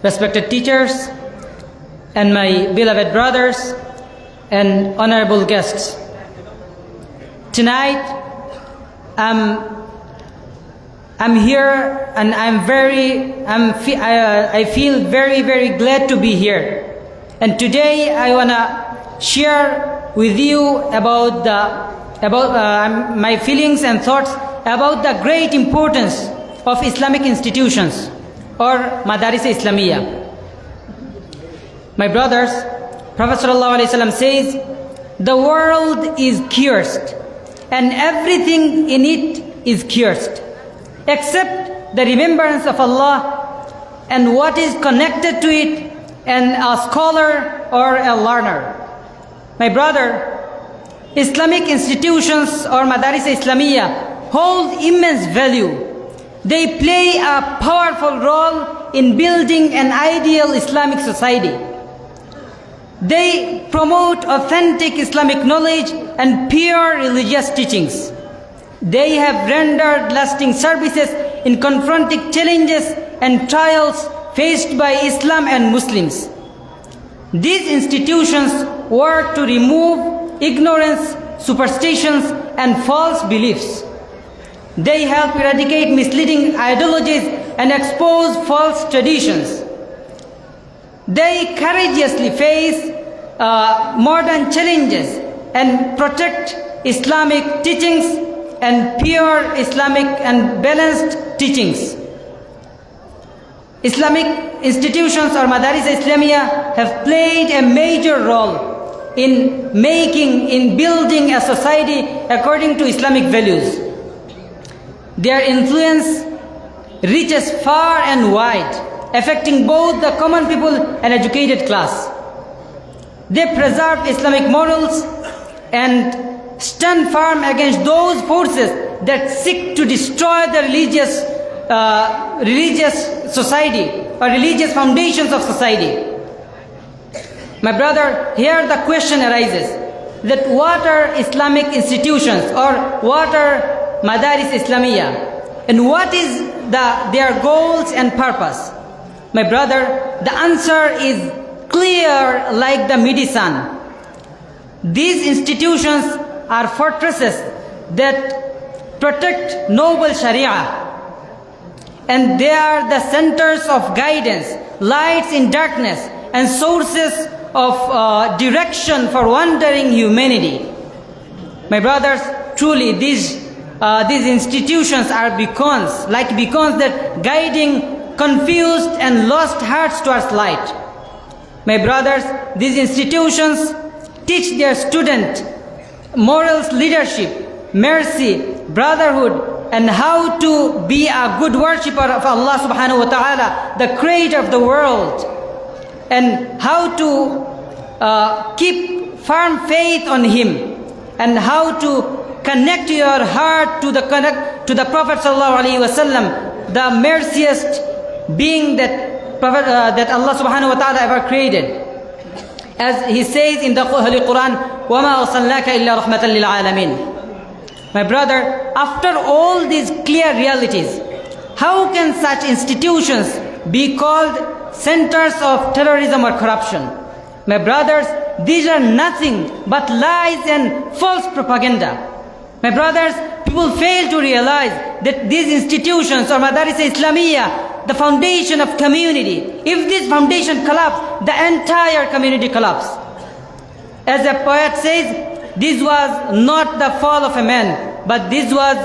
respected teachers, and my beloved brothers and honorable guests. Tonight, I'm here and I feel very, very glad to be here. And today I wanna share with you about my feelings and thoughts about the great importance of Islamic institutions or Madaris Islamiyah. My brothers, Prophet ﷺ says, the world is cursed and everything in it is cursed, except the remembrance of Allah and what is connected to it, and a scholar or a learner. My brother, Islamic institutions or Madaris Islamiyah hold immense value. They play a powerful role in building an ideal Islamic society. They promote authentic Islamic knowledge and pure religious teachings. They have rendered lasting services in confronting challenges and trials faced by Islam and Muslims. These institutions work to remove ignorance, superstitions, and false beliefs. They help eradicate misleading ideologies and expose false traditions. They courageously face modern challenges and protect Islamic teachings and pure Islamic and balanced teachings. Islamic institutions or Madaris Islamiyah have played a major role in building a society according to Islamic values. Their influence reaches far and wide, affecting both the common people and educated class. They preserve Islamic morals and stand firm against those forces that seek to destroy the religious society or religious foundations of society. My brother, here the question arises that what are Islamic institutions or what are Madaris Islamiyah and what is their goals and purpose? My brother, the answer is clear like the medicine. These institutions are fortresses that protect noble Sharia, and they are the centers of guidance, lights in darkness, and sources of direction for wandering humanity. My brothers, truly these institutions are beacons that guiding confused and lost hearts towards light. My brothers, these institutions teach their students morals, leadership, mercy, brotherhood, and how to be a good worshipper of Allah subhanahu wa ta'ala, the creator of the world, and how to keep firm faith on Him, and how to connect your heart to the Prophet sallallahu alaihi wasallam, the merciest being that Allah subhanahu wa ta'ala ever created. As He says in the Holy Quran, وَمَا أَرْسَلْنَاكَ إِلَّا رَحْمَةً لِلْعَالَمِينَ. My brother, after all these clear realities, how can such institutions be called centers of terrorism or corruption? My brothers, these are nothing but lies and false propaganda. My brothers, people fail to realize that these institutions or Madaris Islamiyah, the foundation of community, if this foundation collapses, the entire community collapses. As a poet says, this was not the fall of a man, but this was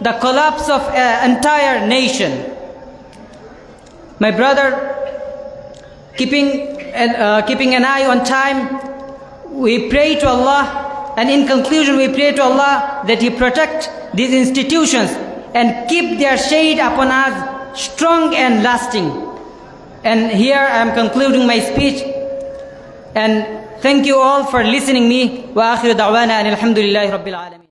the collapse of an entire nation. My brother, keeping an eye on time, we pray to Allah, and in conclusion we pray to Allah that He protect these institutions and keep their shade upon us strong and lasting. And here I am concluding my speech, and thank you all for listening me. Wa akhiru da'wana alhamdulillahi rabbil alamin.